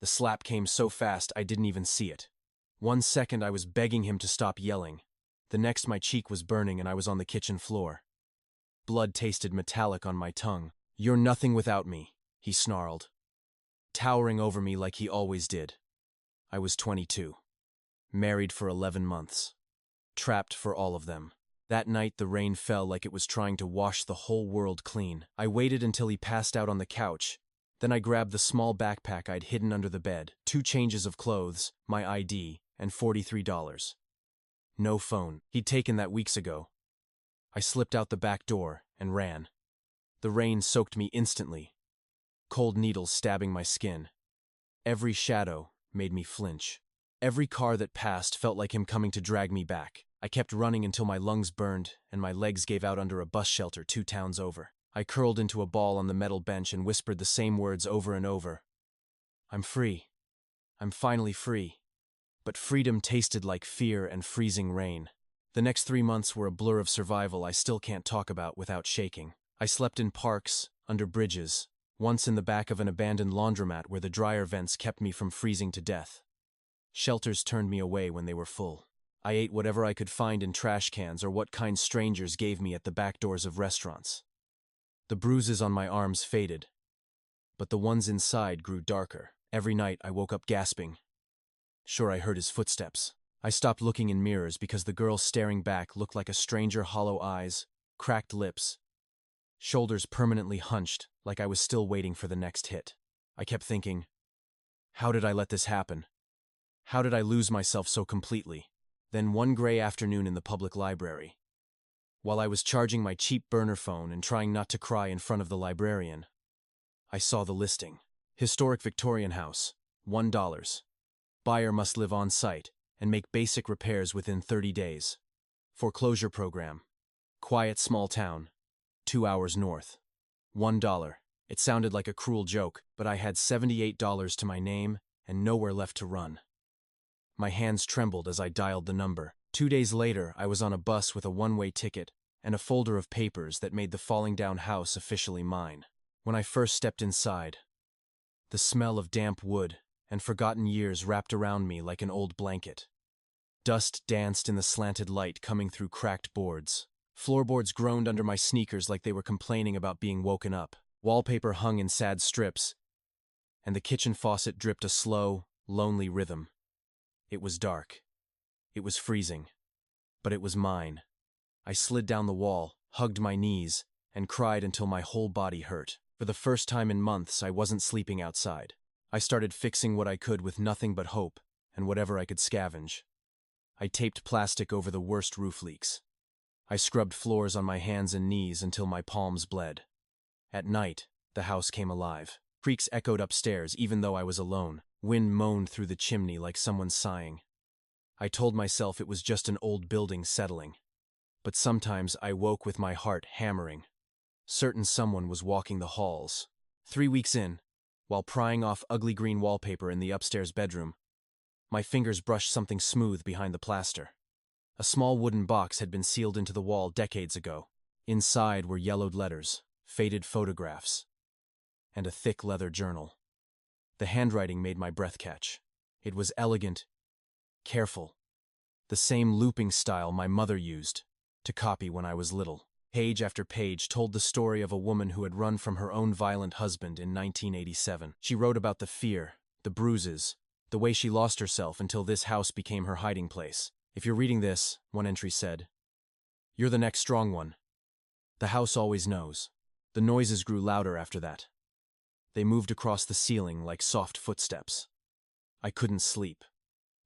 The slap came so fast I didn't even see it. 1 second I was begging him to stop yelling. The next my cheek was burning and I was on the kitchen floor. Blood tasted metallic on my tongue. "You're nothing without me," he snarled, towering over me like he always did. I was 22. Married for 11 months. Trapped for all of them. That night the rain fell like it was trying to wash the whole world clean. I waited until he passed out on the couch. Then I grabbed the small backpack I'd hidden under the bed, 2 changes of clothes, my ID, and $43. No phone. He'd taken that weeks ago. I slipped out the back door and ran. The rain soaked me instantly, cold needles stabbing my skin. Every shadow made me flinch. Every car that passed felt like him coming to drag me back. I kept running until my lungs burned and my legs gave out under a bus shelter 2 towns over. I curled into a ball on the metal bench and whispered the same words over and over. I'm free. I'm finally free. But freedom tasted like fear and freezing rain. The next 3 months were a blur of survival I still can't talk about without shaking. I slept in parks, under bridges, once in the back of an abandoned laundromat where the dryer vents kept me from freezing to death. Shelters turned me away when they were full. I ate whatever I could find in trash cans or what kind strangers gave me at the back doors of restaurants. The bruises on my arms faded, but the ones inside grew darker. Every night I woke up gasping. Sure, I heard his footsteps. I stopped looking in mirrors because the girl staring back looked like a stranger, hollow eyes, cracked lips, shoulders permanently hunched like I was still waiting for the next hit. I kept thinking, how did I let this happen? How did I lose myself so completely? Then one gray afternoon in the public library, while I was charging my cheap burner phone and trying not to cry in front of the librarian, I saw the listing. Historic Victorian house, $1. Buyer must live on site and make basic repairs within 30 days. Foreclosure program. Quiet small town, 2 hours north. $1. It sounded like a cruel joke, but I had $78 to my name and nowhere left to run. My hands trembled as I dialed the number. 2 days later, I was on a bus with a one-way ticket and a folder of papers that made the falling down house officially mine. When I first stepped inside, the smell of damp wood and forgotten years wrapped around me like an old blanket. Dust danced in the slanted light coming through cracked boards. Floorboards groaned under my sneakers like they were complaining about being woken up. Wallpaper hung in sad strips, and the kitchen faucet dripped a slow, lonely rhythm. It was dark. It was freezing. But it was mine. I slid down the wall, hugged my knees, and cried until my whole body hurt. For the first time in months, I wasn't sleeping outside. I started fixing what I could with nothing but hope and whatever I could scavenge. I taped plastic over the worst roof leaks. I scrubbed floors on my hands and knees until my palms bled. At night, the house came alive. Creaks echoed upstairs even though I was alone. Wind moaned through the chimney like someone sighing. I told myself it was just an old building settling. But sometimes I woke with my heart hammering. Certain someone was walking the halls. 3 weeks in, while prying off ugly green wallpaper in the upstairs bedroom, my fingers brushed something smooth behind the plaster. A small wooden box had been sealed into the wall decades ago. Inside were yellowed letters, faded photographs, and a thick leather journal. The handwriting made my breath catch. It was elegant, careful, the same looping style my mother used to copy when I was little. Page after page told the story of a woman who had run from her own violent husband in 1987. She wrote about the fear, the bruises, the way she lost herself until this house became her hiding place. If you're reading this, one entry said, you're the next strong one. The house always knows. The noises grew louder after that. They moved across the ceiling like soft footsteps. I couldn't sleep.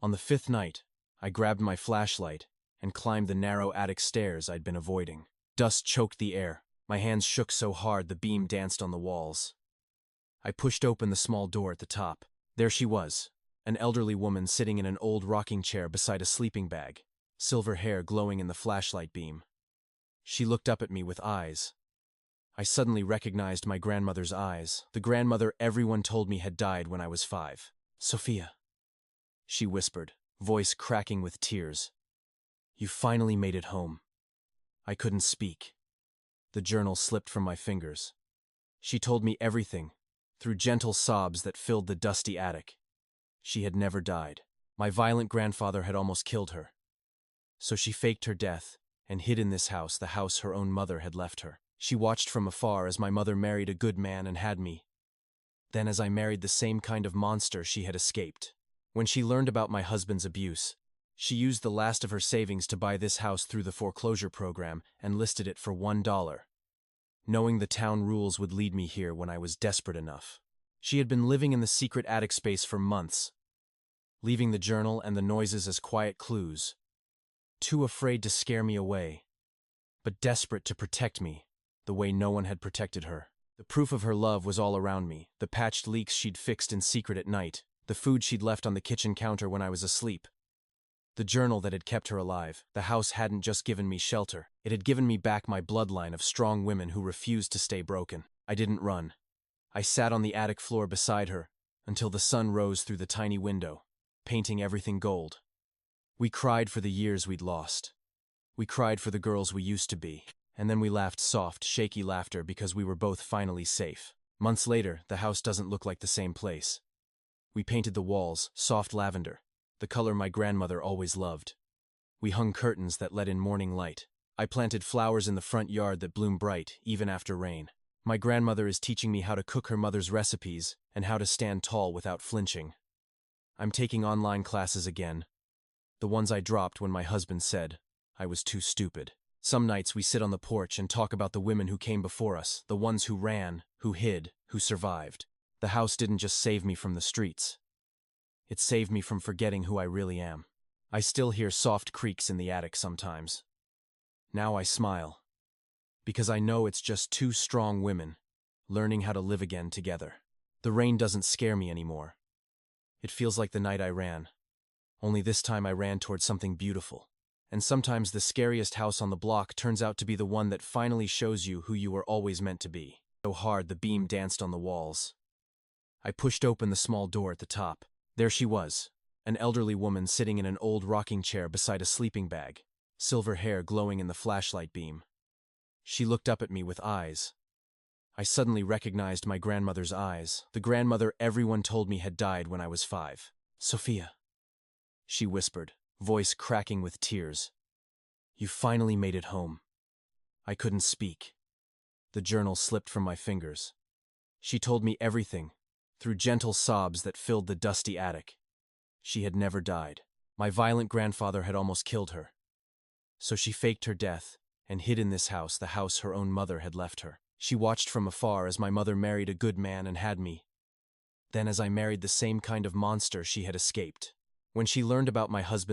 On the 5th night, I grabbed my flashlight and climbed the narrow attic stairs I'd been avoiding. Dust choked the air. My hands shook so hard the beam danced on the walls. I pushed open the small door at the top. There she was, an elderly woman sitting in an old rocking chair beside a sleeping bag, silver hair glowing in the flashlight beam. She looked up at me with eyes. I suddenly recognized my grandmother's eyes, the grandmother everyone told me had died when I was 5. Sophia, she whispered, voice cracking with tears. You finally made it home. I couldn't speak. The journal slipped from my fingers. She told me everything, through gentle sobs that filled the dusty attic. She had never died. My violent grandfather had almost killed her. So she faked her death and hid in this house, the house her own mother had left her. She watched from afar as my mother married a good man and had me. Then as I married the same kind of monster, she had escaped. When she learned about my husband's abuse, she used the last of her savings to buy this house through the foreclosure program and listed it for $1, knowing the town rules would lead me here when I was desperate enough. She had been living in the secret attic space for months, leaving the journal and the noises as quiet clues, too afraid to scare me away, but desperate to protect me the way no one had protected her. The proof of her love was all around me, the patched leaks she'd fixed in secret at night, the food she'd left on the kitchen counter when I was asleep, the journal that had kept her alive. The house hadn't just given me shelter, it had given me back my bloodline of strong women who refused to stay broken. I didn't run. I sat on the attic floor beside her until the sun rose through the tiny window, painting everything gold. We cried for the years we'd lost. We cried for the girls we used to be. And then we laughed soft, shaky laughter because we were both finally safe. Months later, the house doesn't look like the same place. We painted the walls soft lavender, the color my grandmother always loved. We hung curtains that let in morning light. I planted flowers in the front yard that bloom bright, even after rain. My grandmother is teaching me how to cook her mother's recipes and how to stand tall without flinching. I'm taking online classes again, the ones I dropped when my husband said I was too stupid. Some nights we sit on the porch and talk about the women who came before us, the ones who ran, who hid, who survived. The house didn't just save me from the streets. It saved me from forgetting who I really am. I still hear soft creaks in the attic sometimes. Now I smile, because I know it's just two strong women learning how to live again together. The rain doesn't scare me anymore. It feels like the night I ran, only this time I ran towards something beautiful. And sometimes the scariest house on the block turns out to be the one that finally shows you who you were always meant to be. So hard the beam danced on the walls. I pushed open the small door at the top. There she was, an elderly woman sitting in an old rocking chair beside a sleeping bag, silver hair glowing in the flashlight beam. She looked up at me with eyes. I suddenly recognized my grandmother's eyes, the grandmother everyone told me had died when I was 5. "Sophia," she whispered, voice cracking with tears. "You finally made it home." I couldn't speak. The journal slipped from my fingers. She told me everything, through gentle sobs that filled the dusty attic. She had never died. My violent grandfather had almost killed her. So she faked her death and hid in this house, the house her own mother had left her. She watched from afar as my mother married a good man and had me. Then as I married the same kind of monster, she had escaped. When she learned about my husband